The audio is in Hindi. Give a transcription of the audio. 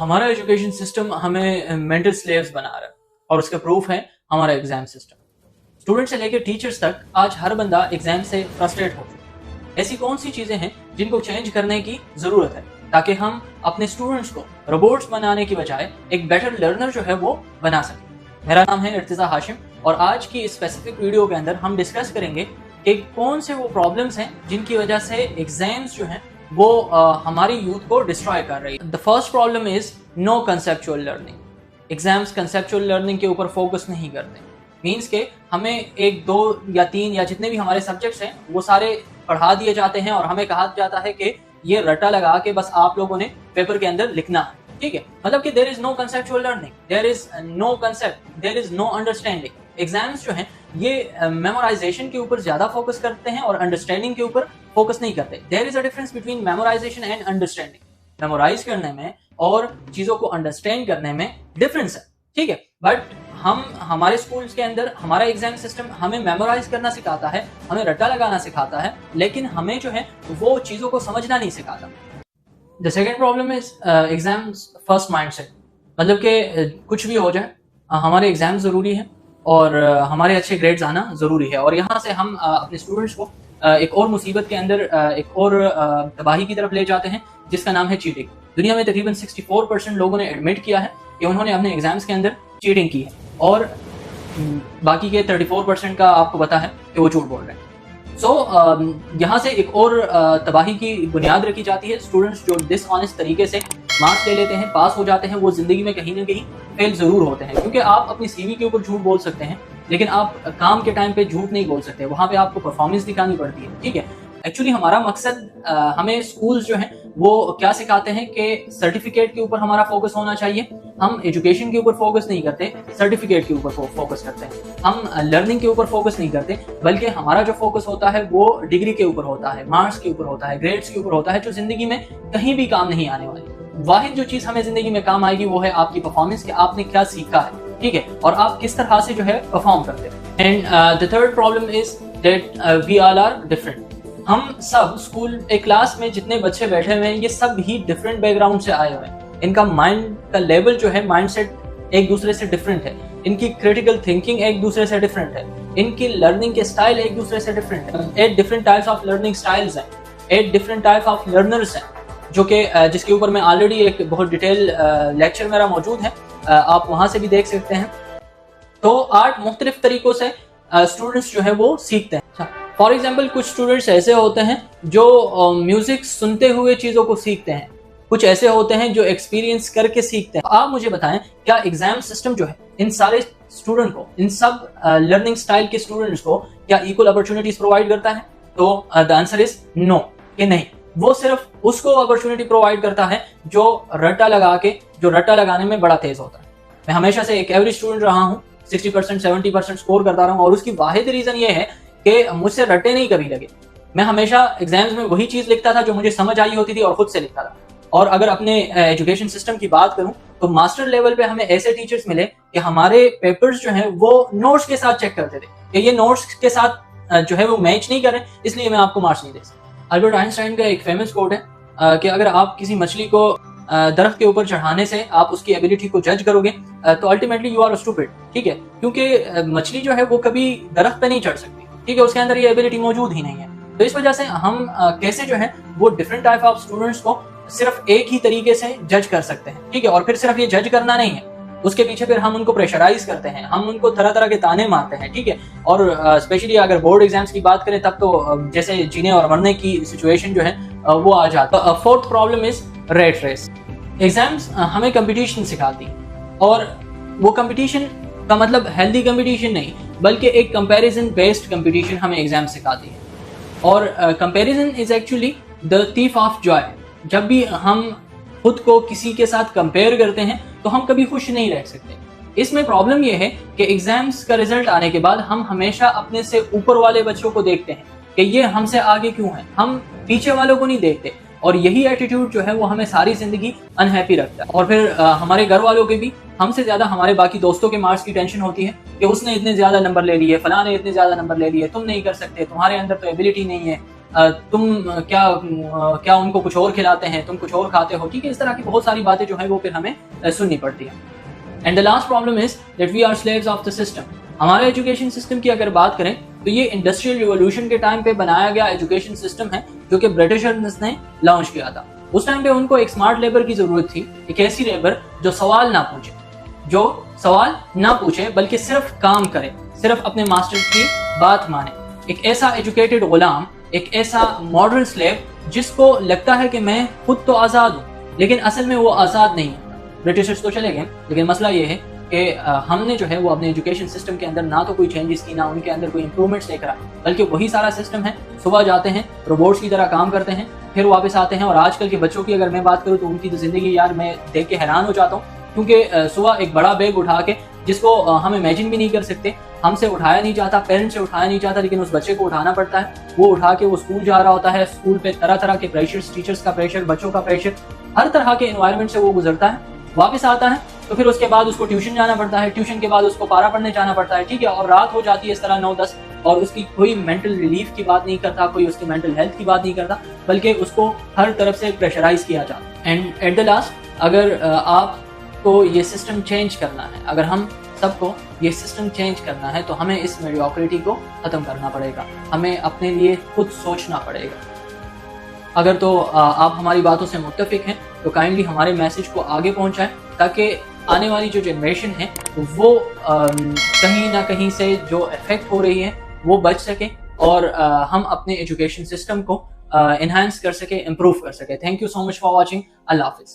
हमारा एजुकेशन सिस्टम हमें मेंटल स्लेव्स बना रहा है और उसका प्रूफ है हमारा एग्जाम सिस्टम। स्टूडेंट से लेकर टीचर्स तक आज हर बंदा एग्जाम से फ्रस्ट्रेट हो चुका है। ऐसी कौन सी चीजें हैं जिनको चेंज करने की जरूरत है ताकि हम अपने स्टूडेंट्स को रोबोट्स बनाने की बजाय एक बेटर लर्नर जो है वो बना सकें। मेरा नाम है इर्तिजा हाशिम और आज की इस स्पेसिफिक वीडियो के अंदर हम डिस्कस करेंगे कि कौन से वो प्रॉब्लम्स हैं जिनकी वजह से एग्जाम्स जो हैं वो हमारी यूथ को डिस्ट्रॉय कर रही है। The first problem is no conceptual learning. Exams conceptual learning के ऊपर फोकस नहीं करते। मीन्स के हमें एक दो या तीन या जितने भी हमारे सब्जेक्ट्स हैं वो सारे पढ़ा दिए जाते हैं और हमें कहा जाता है कि ये रटा लगा के बस आप लोगों ने पेपर के अंदर लिखना है। ठीक है, मतलब कि there is no conceptual learning, there is no concept, there is no understanding. Exams जो हैं ये मेमोराइजेशन के ऊपर ज्यादा फोकस करते हैं और अंडरस्टैंडिंग के ऊपर फोकस नहीं करते। There is a difference between memorisation and understanding. Memorise करने में और चीजों को अंडरस्टैंड करने में डिफरेंस है। ठीक है, बट हम हमारे स्कूल्स के अंदर हमारा एग्जाम सिस्टम हमें मेमोराइज करना सिखाता है, हमें रट्टा लगाना सिखाता है, लेकिन हमें जो है वो चीजों को समझना नहीं सिखाता। The second problem is exams first mindset. मतलब कि कुछ भी हो जाए हमारे एग्जाम जरूरी है और हमारे अच्छे ग्रेड्स आना जरूरी है। और यहाँ से हम अपने स्टूडेंट्स को एक और मुसीबत के अंदर एक और तबाही की तरफ ले जाते हैं जिसका नाम है चीटिंग। दुनिया में तकरीबन 64% लोगों ने एडमिट किया है कि उन्होंने अपने एग्जाम्स के अंदर चीटिंग की है और बाकी के 34% का आपको पता है कि वो झूठ बोल रहे हैं। यहाँ से एक और तबाही की बुनियाद रखी जाती है। स्टूडेंट्स जो डिसऑनेस्ट तरीके से मार्क्स ले लेते हैं, पास हो जाते हैं, वो जिंदगी में कहीं ना कहीं फेल जरूर होते हैं। क्योंकि आप अपनी सीवी के ऊपर झूठ बोल सकते हैं लेकिन आप काम के टाइम पे झूठ नहीं बोल सकते, वहां पे आपको परफॉर्मेंस दिखानी पड़ती है। ठीक है, एक्चुअली हमारा मकसद हमें स्कूल्स जो हैं वो क्या सिखाते हैं कि सर्टिफिकेट के ऊपर हमारा फोकस होना चाहिए। हम एजुकेशन के ऊपर फोकस नहीं करते, सर्टिफिकेट के ऊपर फोकस करते हैं। हम लर्निंग के ऊपर फोकस नहीं करते, बल्कि हमारा जो फोकस होता है वो डिग्री के ऊपर होता है, मार्क्स के ऊपर होता है, ग्रेड्स के ऊपर होता है, जो जिंदगी में कहीं भी काम नहीं आने वाली। वाहिद जो चीज हमें जिंदगी में काम आएगी वो है आपकी परफॉर्मेंस, कि आपने क्या सीखा है। ठीक है, और आप किस तरह से जो है परफॉर्म करते हैं। And the third problem is that we all are different. हम सब स्कूल एक क्लास में जितने बच्चे बैठे हुए हैं ये सब ही डिफरेंट बैकग्राउंड से आए हुए हैं। इनका माइंड का लेवल जो है, माइंडसेट एक दूसरे से डिफरेंट है, इनकी क्रिटिकल थिंकिंग एक दूसरे से डिफरेंट है, इनकी लर्निंग के स्टाइल एक दूसरे से डिफरेंट है। 8 different types of learning styles हैं, 8 डिफरेंट टाइप ऑफ लर्नर्स हैं, जो कि जिसके ऊपर मैं ऑलरेडी एक बहुत डिटेल लेक्चर मेरा मौजूद है, आप वहां से भी देख सकते हैं। तो 8 मुख्तलिफ तरीकों से स्टूडेंट्स जो है वो सीखते हैं। फॉर एग्जाम्पल कुछ स्टूडेंट्स ऐसे होते हैं जो म्यूजिक सुनते हुए चीजों को सीखते हैं, कुछ ऐसे होते हैं जो एक्सपीरियंस करके सीखते हैं। आप मुझे बताएं, क्या एग्जाम सिस्टम जो है इन सारे स्टूडेंट को, इन सब लर्निंग स्टाइल के स्टूडेंट्स को क्या इक्वल अपॉर्चुनिटीज प्रोवाइड करता है? तो द आंसर इज नो, कि नहीं। वो सिर्फ उसको अपॉर्चुनिटी प्रोवाइड करता है जो रट्टा लगाने में बड़ा तेज होता है। मैं हमेशा से एक एवरेज स्टूडेंट रहा हूँ, 60% 70% स्कोर करता रहा हूँ, और उसकी वाहिद रीजन ये है कि मुझसे रट्टे नहीं कभी लगे। मैं हमेशा एग्जाम्स में वही चीज लिखता था जो मुझे समझ आई होती थी और खुद से लिखता था। और अगर अपने एजुकेशन सिस्टम की बात करूं तो मास्टर लेवल पे हमें ऐसे टीचर्स मिले कि हमारे पेपर्स जो हैं वो नोट्स के साथ चेक करते थे कि ये नोट्स के साथ जो है वो मैच नहीं कर रहे, इसलिए मैं आपको मार्क्स नहीं दे सकता। अल्बर्ट आइंस्टाइन का एक फेमस कोट है कि अगर आप किसी मछली को दरख्त के ऊपर चढ़ाने से आप उसकी एबिलिटी को जज करोगे तो अल्टीमेटली यू आर स्टूपिड। ठीक है, क्योंकि मछली जो है वो कभी दरख्त पे नहीं चढ़ सकती। ठीक है, उसके अंदर ये एबिलिटी मौजूद ही नहीं है। तो इस वजह से हम कैसे जो है वो डिफरेंट टाइप ऑफ स्टूडेंट्स को सिर्फ एक ही तरीके से जज कर सकते हैं। ठीक है, और फिर सिर्फ ये जज करना नहीं है, उसके पीछे फिर हम उनको प्रेशराइज करते हैं, हम उनको तरह तरह के ताने मारते हैं। ठीक है, और स्पेशली अगर बोर्ड एग्जाम्स की बात करें तब तो जैसे जीने और मरने की सिचुएशन जो है वो आ जाता है। Fourth problem is rat race. Exams हमें कंपटीशन सिखाती है, और वो कंपटीशन का मतलब हेल्दी कंपटीशन नहीं, बल्कि एक कंपैरिजन बेस्ड कंपटीशन हमें एग्जाम सिखाती है। और comparison is actually the thief of Joy. जब भी हम खुद को किसी के साथ कंपेयर करते हैं तो हम कभी खुश नहीं रह सकते। इसमें प्रॉब्लम यह है कि एग्जाम्स का रिजल्ट आने के बाद हम हमेशा अपने से ऊपर वाले बच्चों को देखते हैं कि ये हमसे आगे क्यों है, हम पीछे वालों को नहीं देखते। और यही एटीट्यूड जो है वो हमें सारी जिंदगी अनहैप्पी रखता है। और फिर हमारे घर वालों के भी हमसे ज्यादा हमारे बाकी दोस्तों के मार्क्स की टेंशन होती है कि उसने इतने ज्यादा नंबर ले लिए, फलां ने इतने ज्यादा नंबर ले लिए, तुम नहीं कर सकते, तुम्हारे अंदर तो एबिलिटी नहीं है। तुम क्या उनको कुछ और खिलाते हैं, तुम कुछ और खाते हो, ठीक है। इस तरह की बहुत सारी बातें जो है वो फिर हमें सुननी पड़ती है। And the last problem is that we are slaves of the system. हमारे एजुकेशन सिस्टम की अगर बात करें तो ये इंडस्ट्रियल रिवॉल्यूशन के टाइम पे बनाया गया एजुकेशन सिस्टम है जो कि ब्रिटिशर्स ने लॉन्च किया था। उस टाइम पे उनको एक स्मार्ट लेबर की जरूरत थी, एक ऐसी लेबर जो सवाल ना पूछे बल्कि सिर्फ काम करे, सिर्फ अपने मास्टर की बात माने। एक ऐसा एजुकेटेड गुलाम, एक ऐसा मॉडर्न स्लेव जिसको लगता है कि मैं खुद तो आज़ाद हूँ, लेकिन असल में वो आज़ाद नहीं है। ब्रिटिशर्स तो चले गए, लेकिन मसला ये है कि हमने जो है वो अपने एजुकेशन सिस्टम के अंदर ना तो कोई चेंजेस की, ना उनके अंदर कोई इंप्रूवमेंट्स लेकर आए, बल्कि वही सारा सिस्टम है। सुबह जाते हैं, रोबोट्स की तरह काम करते हैं, फिर वापस आते हैं। और आजकल के बच्चों की अगर मैं बात करूँ तो उनकी तो ज़िंदगी यार मैं देख के हैरान हो जाता हूँ, क्योंकि सुबह एक बड़ा बैग उठा के, जिसको हम इमेजिन भी नहीं कर सकते, हमसे उठाया नहीं जाता, पेरेंट्स से उठाया नहीं जाता, लेकिन उस बच्चे को उठाना पड़ता है। वो उठा के वो स्कूल जा रहा होता है, स्कूल पे तरह तरह के प्रेशर्स, टीचर्स का प्रेशर, बच्चों का प्रेशर, हर तरह के एनवायरनमेंट से वो गुजरता है। वापस आता है तो फिर उसके बाद उसको ट्यूशन जाना पड़ता है, ट्यूशन के बाद उसको पारा पढ़ने जाना पड़ता है, ठीक है। और रात हो जाती है इस तरह 9-10, और उसकी कोई मेंटल रिलीफ की बात नहीं करता, कोई उसकी मेंटल हेल्थ की बात नहीं करता, बल्कि उसको हर तरफ से प्रेशराइज किया जाता है। एंड एट द लास्ट, अगर आपको ये सिस्टम चेंज करना है, अगर हम सबको ये सिस्टम चेंज करना है, तो हमें इस मेडियोक्रिटी को ख़त्म करना पड़ेगा, हमें अपने लिए खुद सोचना पड़ेगा। अगर तो आप हमारी बातों से मुत्तफिक हैं तो काइंडली हमारे मैसेज को आगे पहुंचाएं, ताकि आने वाली जो जनरेशन है वो कहीं ना कहीं से जो इफेक्ट हो रही है वो बच सके, और हम अपने एजुकेशन सिस्टम को इन्हांस कर सके, इम्प्रूव कर सके। Thank you so much for watching. अल्लाह हाफिज़।